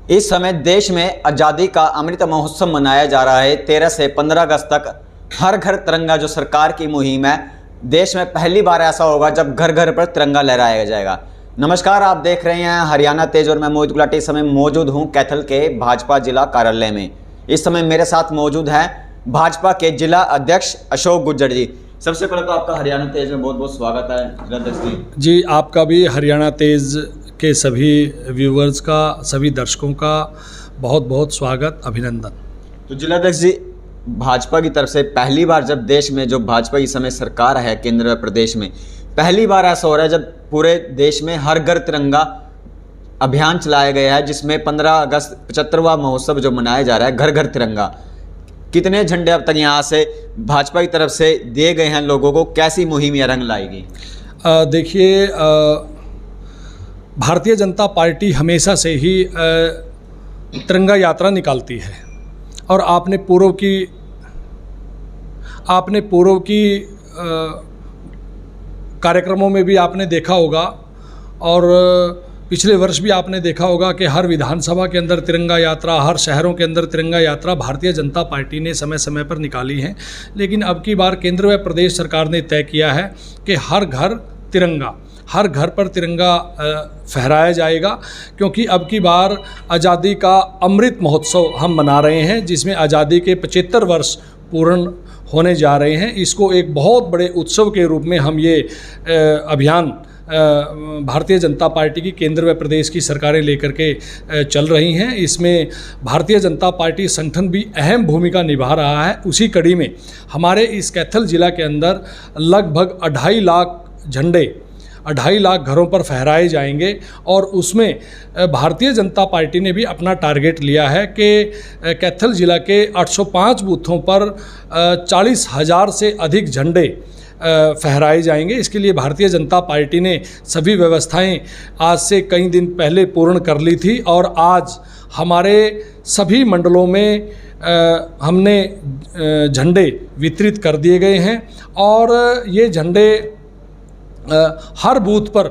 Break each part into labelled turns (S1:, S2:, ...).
S1: इस समय देश में आज़ादी का अमृत महोत्सव मनाया जा रहा है। 13 से 15 अगस्त तक हर घर तिरंगा जो सरकार की मुहिम है, देश में पहली बार ऐसा होगा जब घर घर पर तिरंगा लहराया जाएगा। नमस्कार, आप देख रहे हैं हरियाणा तेज और मैं मोहित गुलाटी। इस समय मौजूद हूं कैथल के भाजपा जिला कार्यालय में। इस समय मेरे साथ मौजूद हैं भाजपा के जिला अध्यक्ष अशोक गुज्जर जी। सबसे पहले तो आपका हरियाणा तेज में बहुत बहुत स्वागत है जिलाध्यक्ष जी।
S2: जी, आपका भी हरियाणा तेज के सभी व्यूवर्स का, सभी दर्शकों का बहुत बहुत स्वागत, अभिनंदन।
S1: तो जिलाध्यक्ष जी, भाजपा की तरफ से पहली बार जब देश में जो भाजपा इस समय सरकार है केंद्र व प्रदेश में, पहली बार ऐसा हो रहा है जब पूरे देश में हर घर तिरंगा अभियान चलाया गया है, जिसमें 15 अगस्त 75वां महोत्सव जो मनाया जा रहा है, घर घर तिरंगा। कितने झंडे अब तक यहाँ से भाजपा की तरफ से दिए गए हैं लोगों को? कैसी मुहिम या रंग लाएगी?
S2: देखिए, भारतीय जनता पार्टी हमेशा से ही तिरंगा यात्रा निकालती है और आपने पूर्व की कार्यक्रमों में भी आपने देखा होगा और पिछले वर्ष भी आपने देखा होगा कि हर विधानसभा के अंदर तिरंगा यात्रा, हर शहरों के अंदर तिरंगा यात्रा भारतीय जनता पार्टी ने समय समय पर निकाली है। लेकिन अब की बार केंद्र व प्रदेश सरकार ने तय किया है कि हर घर पर तिरंगा फहराया जाएगा, क्योंकि अब की बार आज़ादी का अमृत महोत्सव हम मना रहे हैं, जिसमें आज़ादी के 75 वर्ष पूर्ण होने जा रहे हैं। इसको एक बहुत बड़े उत्सव के रूप में हम ये अभियान भारतीय जनता पार्टी की केंद्र व प्रदेश की सरकारें लेकर के चल रही हैं। इसमें भारतीय जनता पार्टी संगठन भी अहम भूमिका निभा रहा है। उसी कड़ी में हमारे इस कैथल जिला के अंदर लगभग 2.5 लाख झंडे 2.5 लाख घरों पर फहराए जाएंगे और उसमें भारतीय जनता पार्टी ने भी अपना टारगेट लिया है कि कैथल जिला के 805 बूथों पर 40,000 से अधिक झंडे फहराए जाएंगे। इसके लिए भारतीय जनता पार्टी ने सभी व्यवस्थाएं आज से कई दिन पहले पूर्ण कर ली थी और आज हमारे सभी मंडलों में हमने झंडे वितरित कर दिए गए हैं और ये झंडे हर बूथ पर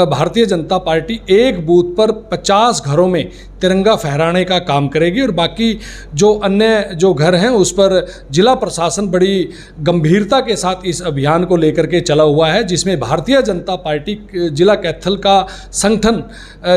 S2: भारतीय जनता पार्टी एक बूथ पर 50 घरों में तिरंगा फहराने का काम करेगी और बाकी जो अन्य जो घर हैं उस पर जिला प्रशासन बड़ी गंभीरता के साथ इस अभियान को लेकर के चला हुआ है, जिसमें भारतीय जनता पार्टी जिला कैथल का संगठन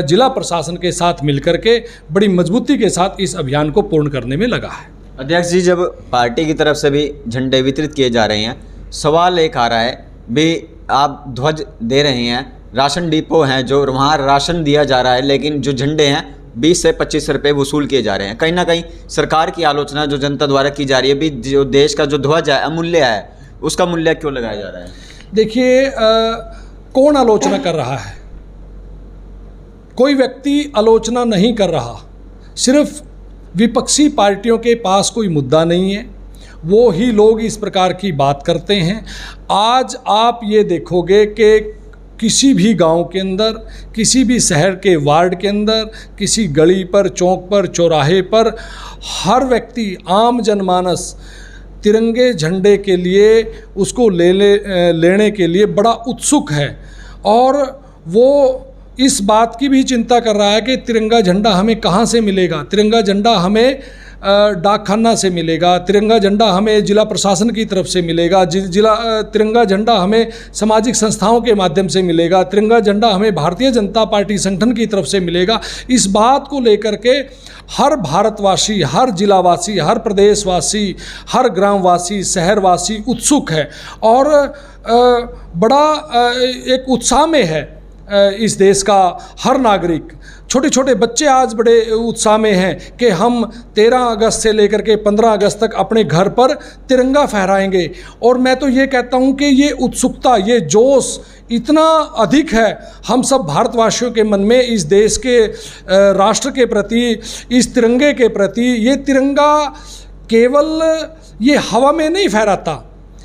S2: जिला प्रशासन के साथ मिलकर के बड़ी मजबूती के साथ इस अभियान को पूर्ण करने में लगा है।
S1: अध्यक्ष जी, जब पार्टी की तरफ से भी झंडे वितरित किए जा रहे हैं, सवाल एक आ रहा है भी, आप ध्वज दे रहे हैं, राशन डिपो हैं जो वहाँ राशन दिया जा रहा है, लेकिन जो झंडे हैं 20 से 25 रुपये वसूल किए जा रहे हैं। कहीं ना कहीं सरकार की आलोचना जो जनता द्वारा की जा रही है भी, जो देश का जो ध्वज है अमूल्य है, उसका मूल्य क्यों लगाया जा रहा है?
S2: देखिए, कौन आलोचना कर रहा है? कोई व्यक्ति आलोचना नहीं कर रहा, सिर्फ विपक्षी पार्टियों के पास कोई मुद्दा नहीं है, वो ही लोग इस प्रकार की बात करते हैं। आज आप ये देखोगे कि किसी भी गांव के अंदर, किसी भी शहर के वार्ड के अंदर, किसी गली पर, चौक पर, चौराहे पर हर व्यक्ति, आम जनमानस तिरंगे झंडे के लिए उसको लेने के लिए बड़ा उत्सुक है और वो इस बात की भी चिंता कर रहा है कि तिरंगा झंडा हमें कहाँ से मिलेगा, तिरंगा झंडा हमें डाकखाना से मिलेगा, तिरंगा झंडा हमें जिला प्रशासन की तरफ से मिलेगा, तिरंगा झंडा हमें सामाजिक संस्थाओं के माध्यम से मिलेगा, तिरंगा झंडा हमें भारतीय जनता पार्टी संगठन की तरफ से मिलेगा। इस बात को लेकर के हर भारतवासी, हर जिलावासी, हर प्रदेशवासी, हर ग्रामवासी, शहरवासी उत्सुक है और बड़ा एक उत्साह में है इस देश का हर नागरिक। छोटे छोटे बच्चे आज बड़े उत्साह में हैं कि हम 13 अगस्त से लेकर के 15 अगस्त तक अपने घर पर तिरंगा फहराएंगे। और मैं तो ये कहता हूँ कि ये उत्सुकता, ये जोश इतना अधिक है हम सब भारतवासियों के मन में इस देश के राष्ट्र के प्रति, इस तिरंगे के प्रति। ये तिरंगा केवल ये हवा में नहीं फहराता,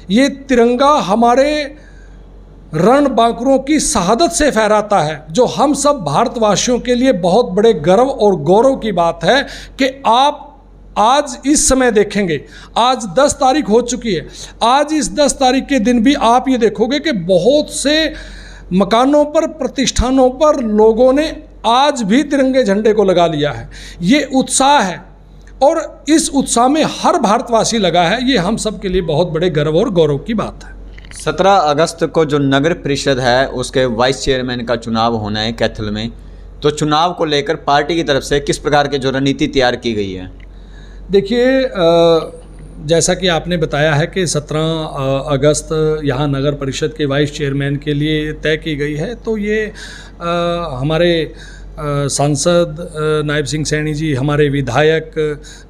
S2: ये तिरंगा हमारे रण बांकुरों की शहादत से फहराता है, जो हम सब भारतवासियों के लिए बहुत बड़े गर्व और गौरव की बात है कि आप आज इस समय देखेंगे, आज 10 तारीख हो चुकी है, आज इस 10 तारीख के दिन भी आप ये देखोगे कि बहुत से मकानों पर, प्रतिष्ठानों पर लोगों ने आज भी तिरंगे झंडे को लगा लिया है। ये उत्साह है और इस उत्साह में हर भारतवासी लगा है, ये हम सब के लिए बहुत बड़े गर्व और गौरव की बात है।
S1: 17 अगस्त को जो नगर परिषद है उसके वाइस चेयरमैन का चुनाव होना है कैथल में, तो चुनाव को लेकर पार्टी की तरफ से किस प्रकार की जो रणनीति तैयार की गई है?
S2: देखिए, जैसा कि आपने बताया है कि 17 अगस्त यहाँ नगर परिषद के वाइस चेयरमैन के लिए तय की गई है, तो ये हमारे सांसद नायब सिंह सैनी जी, हमारे विधायक,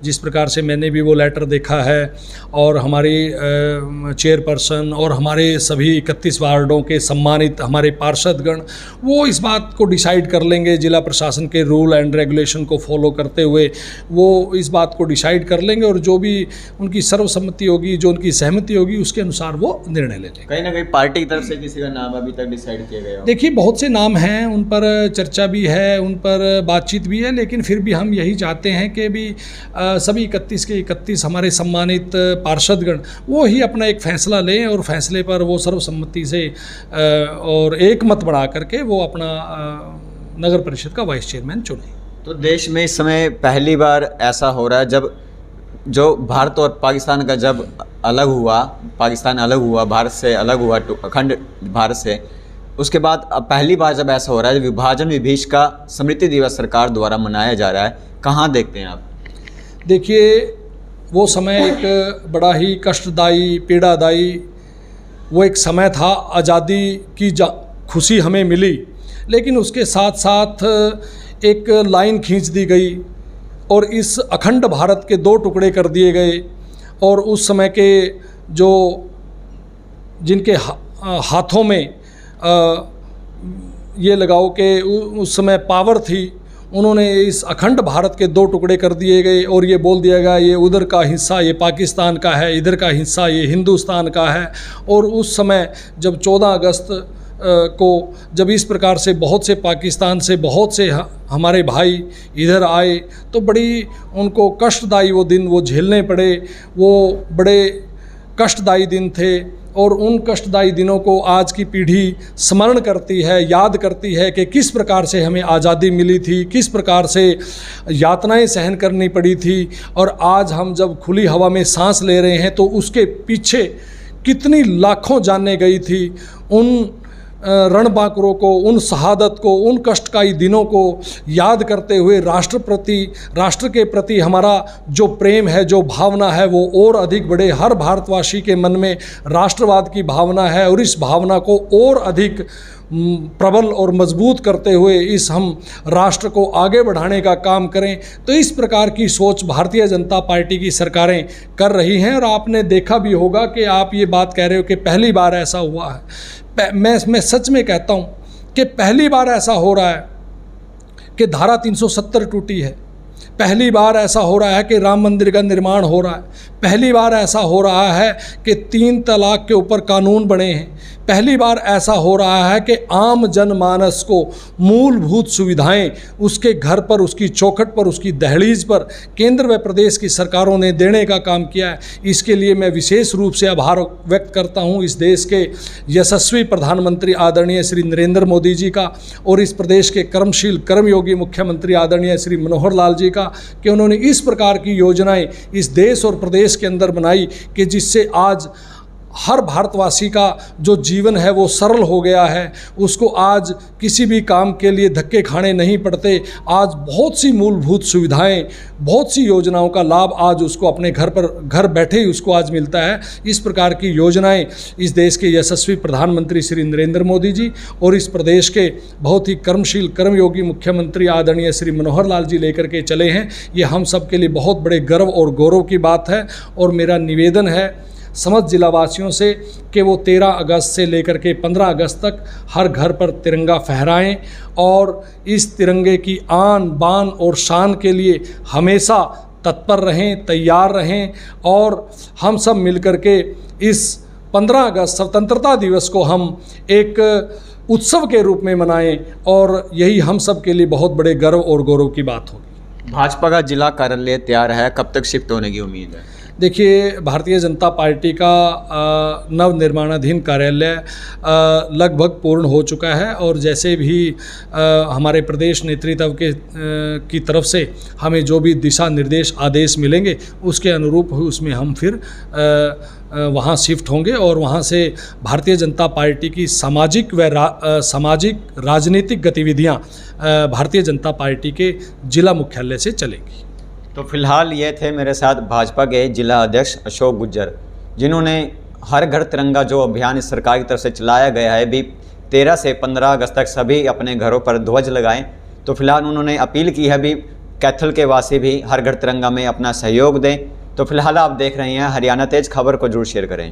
S2: जिस प्रकार से मैंने भी वो लेटर देखा है, और हमारी चेयरपर्सन और हमारे सभी 31 वार्डों के सम्मानित हमारे पार्षदगण, वो इस बात को डिसाइड कर लेंगे, जिला प्रशासन के रूल एंड रेगुलेशन को फॉलो करते हुए वो इस बात को डिसाइड कर लेंगे, और जो भी उनकी सर्वसम्मति होगी, जो उनकी सहमति होगी, उसके अनुसार वो निर्णय ले लेंगे।
S1: कहीं ना कहीं पार्टी की तरफ से किसी का नाम अभी तक डिसाइड किया गया?
S2: देखिए, बहुत से नाम हैं, उन पर चर्चा भी है, उन पर बातचीत भी है, लेकिन फिर भी हम यही चाहते हैं कि भी सभी 31 के 31 हमारे सम्मानित पार्षदगण वो ही अपना एक फैसला लें, और फैसले पर वो सर्वसम्मति से और एक मत बना करके वो अपना नगर परिषद का वाइस चेयरमैन चुनें।
S1: तो देश में इस समय पहली बार ऐसा हो रहा है, जब जो भारत और पाकिस्तान का जब अलग हुआ, पाकिस्तान अलग हुआ, भारत से अलग हुआ, अखंड भारत से, उसके बाद अब पहली बार जब ऐसा हो रहा है, विभाजन विभीष का स्मृति दिवस सरकार द्वारा मनाया जा रहा है, कहाँ देखते हैं आप?
S2: देखिए, वो समय एक बड़ा ही कष्टदायी, पीड़ादायी वो एक समय था। आज़ादी की खुशी हमें मिली, लेकिन उसके साथ साथ एक लाइन खींच दी गई और इस अखंड भारत के 2 टुकड़े कर दिए गए, और उस समय के जो जिनके हाथों में ये लगाओ कि उस समय पावर थी, उन्होंने इस अखंड भारत के 2 टुकड़े कर दिए गए, और ये बोल दिया गया ये उधर का हिस्सा ये पाकिस्तान का है, इधर का हिस्सा ये हिंदुस्तान का है। और उस समय जब 14 अगस्त को जब इस प्रकार से बहुत से पाकिस्तान से बहुत से हमारे भाई इधर आए, तो बड़ी उनको कष्टदायी वो दिन वो झेलने पड़े। वो बड़े कष्टदायी दिन थे, और उन कष्टदायी दिनों को आज की पीढ़ी स्मरण करती है, याद करती है कि किस प्रकार से हमें आज़ादी मिली थी, किस प्रकार से यातनाएं सहन करनी पड़ी थी, और आज हम जब खुली हवा में सांस ले रहे हैं तो उसके पीछे कितनी लाखों जानें गई थी। उन रणबांकुरों को, उन शहादत को, उन कष्टदायी दिनों को याद करते हुए राष्ट्र के प्रति हमारा जो प्रेम है, जो भावना है, वो और अधिक बढ़े। हर भारतवासी के मन में राष्ट्रवाद की भावना है, और इस भावना को और अधिक प्रबल और मजबूत करते हुए इस हम राष्ट्र को आगे बढ़ाने का काम करें। तो इस प्रकार की सोच भारतीय जनता पार्टी की सरकारें कर रही हैं, और आपने देखा भी होगा कि आप ये बात कह रहे हो कि पहली बार ऐसा हुआ है। मैं सच में कहता हूँ कि पहली बार ऐसा हो रहा है कि धारा 370 टूटी है, पहली बार ऐसा हो रहा है कि राम मंदिर का निर्माण हो रहा है, पहली बार ऐसा हो रहा है कि 3 तलाक के ऊपर कानून बने हैं, पहली बार ऐसा हो रहा है कि आम जनमानस को मूलभूत सुविधाएं उसके घर पर, उसकी चौखट पर, उसकी दहलीज पर केंद्र व प्रदेश की सरकारों ने देने का काम किया है। इसके लिए मैं विशेष रूप से आभार व्यक्त करता हूं इस देश के यशस्वी प्रधानमंत्री आदरणीय श्री नरेंद्र मोदी जी का, और इस प्रदेश के कर्मशील कर्मयोगी मुख्यमंत्री आदरणीय श्री मनोहर लाल जी का, कि उन्होंने इस प्रकार की योजनाएं इस देश और प्रदेश के अंदर बनाई कि जिससे आज हर भारतवासी का जो जीवन है वो सरल हो गया है। उसको आज किसी भी काम के लिए धक्के खाने नहीं पड़ते। आज बहुत सी मूलभूत सुविधाएं, बहुत सी योजनाओं का लाभ आज उसको अपने घर बैठे ही उसको आज मिलता है। इस प्रकार की योजनाएं इस देश के यशस्वी प्रधानमंत्री श्री नरेंद्र मोदी जी और इस प्रदेश के बहुत ही कर्मशील कर्मयोगी मुख्यमंत्री आदरणीय श्री मनोहर लाल जी लेकर के चले हैं। ये हम सब के लिए बहुत बड़े गर्व और गौरव की बात है। और मेरा निवेदन है समस्त जिलावासियों से कि वो 13 अगस्त से लेकर के 15 अगस्त तक हर घर पर तिरंगा फहराएं और इस तिरंगे की आन बान और शान के लिए हमेशा तत्पर रहें, तैयार रहें। और हम सब मिलकर के इस 15 अगस्त स्वतंत्रता दिवस को हम एक उत्सव के रूप में मनाएं, और यही हम सब के लिए बहुत बड़े गर्व और गौरव की बात होगी।
S1: भाजपा का जिला कार्यालय तैयार है, कब तक शिफ्ट होने की उम्मीद है?
S2: देखिए, भारतीय जनता पार्टी का नवनिर्माणाधीन कार्यालय लगभग पूर्ण हो चुका है और जैसे भी हमारे प्रदेश नेतृत्व की तरफ से हमें जो भी दिशा निर्देश आदेश मिलेंगे उसके अनुरूप उसमें हम फिर वहाँ शिफ्ट होंगे और वहाँ से भारतीय जनता पार्टी की सामाजिक राजनीतिक गतिविधियाँ भारतीय जनता पार्टी के जिला मुख्यालय से चलेंगी।
S1: तो फिलहाल ये थे मेरे साथ भाजपा के जिला अध्यक्ष अशोक गुज्जर, जिन्होंने हर घर तिरंगा जो अभियान इस सरकार की तरफ से चलाया गया है भी 13 से 15 अगस्त तक सभी अपने घरों पर ध्वज लगाएं। तो फिलहाल उन्होंने अपील की है भी कैथल के वासी भी हर घर तिरंगा में अपना सहयोग दें। तो फिलहाल आप देख रहे हैं हरियाणा तेज, खबर को जरूर शेयर करें।